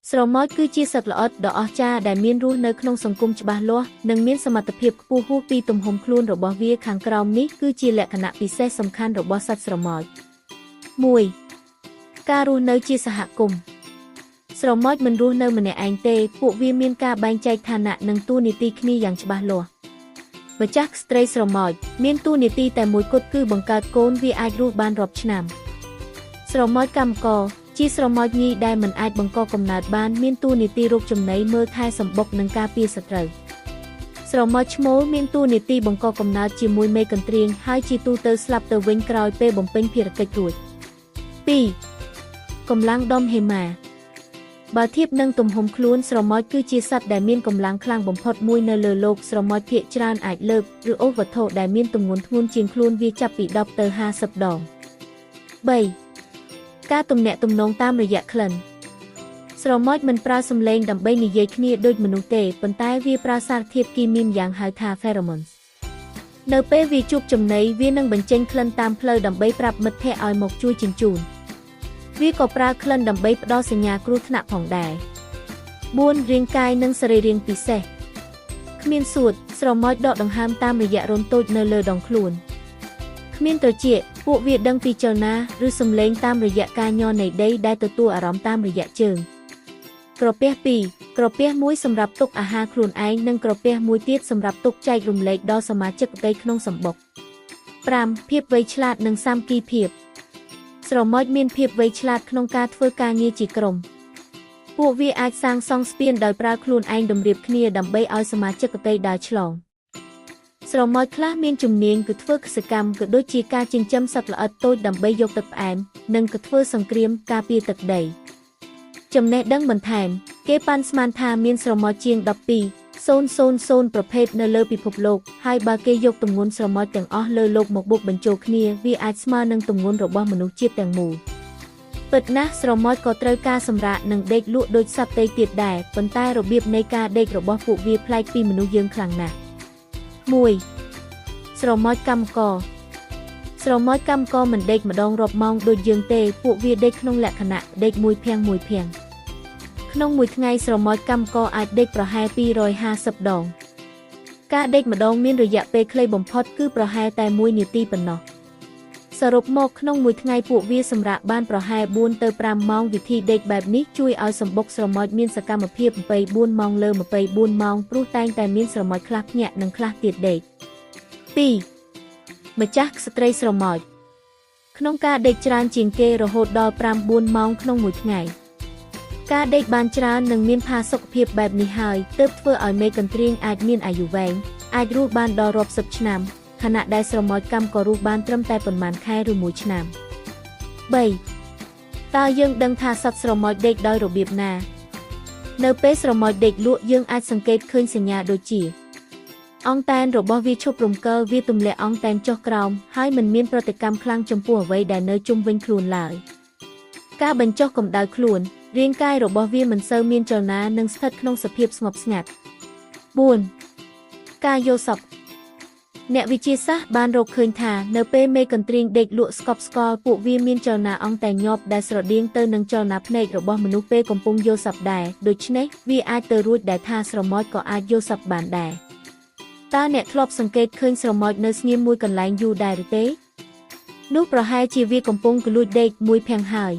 ស្រមោចគឺជាសត្វល្អិតដ៏អស្ចារ្យដែលមានរស់នៅក្នុងសង្គមច្បាស់លាស់និងមានសមត្ថភាពខ្ពស់ហួសពីទំហំខ្លួនរបស់វាខាងក្រោមនេះគឺជាលក្ខណៈពិសេសសំខាន់របស់សត្វស្រមោច 1. ការរស់នៅជាសហគមន៍ស្រមោចមិនរស់នៅម្នាក់ឯងទេពួកវាមានការបែងចែកឋានៈនិងតួនាទីគ្នាយ៉ាងច្បាស់លាស់ម្ចាស់ស្ត្រីស្រមោចមានតួនាទីតែមួយគត់គឺបង្កើតកូនវាអាចរស់បានរាប់ឆ្នាំស្រមោចកម្មករជាស្រមោចញីដែលមិនអាចបង្កកំណើតបានមានតួនាទីរកចំណីមើលថែសម្បុកនិងការពារសត្រូវស្រមោចឈ្មោលមានតួនាទីបង្កកំណើតជាមួយមេកន្ទ្រាងហើយជាទូទៅស្លាប់ទៅវិញក្រោយពេលបំពេញភារកិច្ចរួច 2. កម្លាំងដុំហេម៉ាបើធៀបនឹងទំហំខ្លួនស្រមោចគឺជាសត្វដែលមានកម្លាំងខ្លាំងបំផុតមួយនៅលើโลกស្រមោចភាគច្រើនអាចលើកឬអូសវត្ថុដែលមានទម្ងន់ធ្ងន់ជាងខ្លួនវាចាប់ពី10ទៅ50ដង 3. ការទំនាក់ទំនងតាមរយៈក្លិនស្រមោចមិនប្រើសំឡេងដើម្បីនិយាយគ្នាដូចមនុស្សទេប៉ុន្តែវាប្រើសារធាតុគីមីម្យ៉ាងហៅថា pheromones នៅពេលវាជួបចំណីវានឹងបញ្ចេញក្លិនតាមផ្លូវដើម្បីប្រាប់មិត្តភក្តិឲ្យមកជួយជញ្ជូនវាក៏ប្រើក្លិនដើម្បីផ្ដល់សញ្ញាគ្រោះថ្នាក់ផងដែរ 4. រាងកាយនិងសរីរាង្គពិសេសគ្មានសួតស្រមោចដកដង្ហើមតាមរយៈរន្ធតូចនៅលើដងខ្លួនគ្មានត្រចៀកពួកវាដឹងពីចលនាឬសំឡេងតាមរយៈការញ័រនៃដីដែលទទួលអារម្មណ៍តាមរយៈជើងក្រពះ 2 ក្រពះមួយសម្រាប់ទុកអាហារខ្លួនឯងនិងក្រពះមួយទៀតសម្រាប់ទុកចែករំលែកដល់សមាជិកផ្ទៃក្នុងសម្បុក 5. ភាពវៃឆ្លាតនិងសាមគ្គីភាពស្រមោចមានភាពវៃឆ្លាតក្នុងការធ្វើការងារជាក្រុមពួកវាអាចសាងសង់ស្ពានដោយប្រើខ្លួនឯងតម្រៀបគ្នាដើម្បីឲ្យសមាជិកផ្ទៃដើរឆ្លងស្រមោចខ្លះមានជំនាញគឺធ្វើកសិកម្មក៏ដូចជាការចិញ្ចឹមសត្វល្អិតតូចដើម្បីយកទឹកផ្អែមនិងក៏ធ្វើសង្គ្រាមការពារទឹកដីចំណេះដឹងបន្ថែមគេប៉ាន់ស្មានថាមានស្រមោចជាង12,000 ប្រភេទនៅលើពិភពលោកហើយបើគេយកទម្ងន់ស្រមោចទាំងអស់លើលោកមកបុកបញ្ចូលគ្នាវាអាចស្មើនឹងទម្ងន់របស់មនុស្សជាតិទាំងមូលពិតណាស់ស្រមោចក៏ត្រូវការសម្រាកនិងដេកលក់ដូចសត្វផ្សេងទៀតដែរប៉ុន្តែរបៀបនៃការដេករបស់ពួកវាប្លែកពីមនុស្សយើងខ្លាំងណាស់ 1. ស្រមោចកម្មករស្រមោចកម្មករមិនដេកម្ដងរាប់ម៉ោងដូចយើងទេពួកវាដេកក្នុងលក្ខណៈដេកមួយភាំងក្នុងមួយថ្ងៃស្រមោចកម្មករអាចដេកប្រហែល250ដងការដេកម្ដងមានរយៈពេលខ្លីបំផុតគឺប្រហែលតែ1នាទីប៉ុណ្ណោះសរុបមកក្នុងមួយថ្ងៃពួកវាសម្រាកបានប្រហែល4ទៅ5ម៉ោងវិធីដេកបែបនេះជួយឲ្យសម្បុកស្រមោចមានសកម្មភាព24ម៉ោងលើ24ម៉ោងព្រោះតែងតែមានស្រមោចខ្លះភ្ញាក់និងខ្លះទៀតដេក 2. ម្ចាស់ស្ត្រីស្រមោចក្នុងការដេកច្រើនជាងគេរហូតដល់5-4ម៉ោងក្នុងមួយថ្ងៃការដេកបានច្រើននិងមានផាសុកភាពបែបនេះហើយទើបធ្វើឲ្យមេកន្ទ្រាងអាចមានអាយុវែងអាចរស់បានដល់រាប់សិបឆ្នាំខណៈដែលស្រមោចកម្មក៏រស់បានត្រឹមតែប៉ុន្មានខែឬមួយឆ្នាំ 3. តើយើងដឹងថាសត្វស្រមោចដេកដោយរបៀបណានៅពេលស្រមោចដេកលក់យើងអាចសង្កេតឃើញសញ្ញាដូចជាអង្តែនរបស់វាឈប់រំកិលវាទម្លាក់អង្តែនចុះក្រោមហើយមិនមានប្រតិកម្មខ្លាំងចំពោះអ្វីដែលនៅជុំវិញខ្លួនឡើយការបញ្ចុះកម្ដៅខ្លួនរាងកាយរបស់វាមិនសូវមានចលនានិងស្ថិតក្នុងសភាពស្ងប់ស្ងាត់ 4. ការយល់សប្តិអ្នកវិទ្យាសាស្ត្របានរកឃើញថានៅពេលមេកន្ទ្រាងដេកលក់ស្កប់ស្កល់ពួកវាមានចលនាអង្តែនញាប់ដែលស្រដៀងទៅនឹងចលនាភ្នែករបស់មនុស្សពេលកំពុងយល់សប្តិដែរដូច្នេះវាអាចទៅរួចដែលថាស្រមោចក៏អាចយល់សប្តិបានដែរតើអ្នកធ្លាប់សង្កេតឃើញស្រមោចនៅស្ងៀមមួយកន្លែងយូរដែរឬទេនោះប្រហែលជាវាកំពុងកលួចដេកមួយភាំងហើយ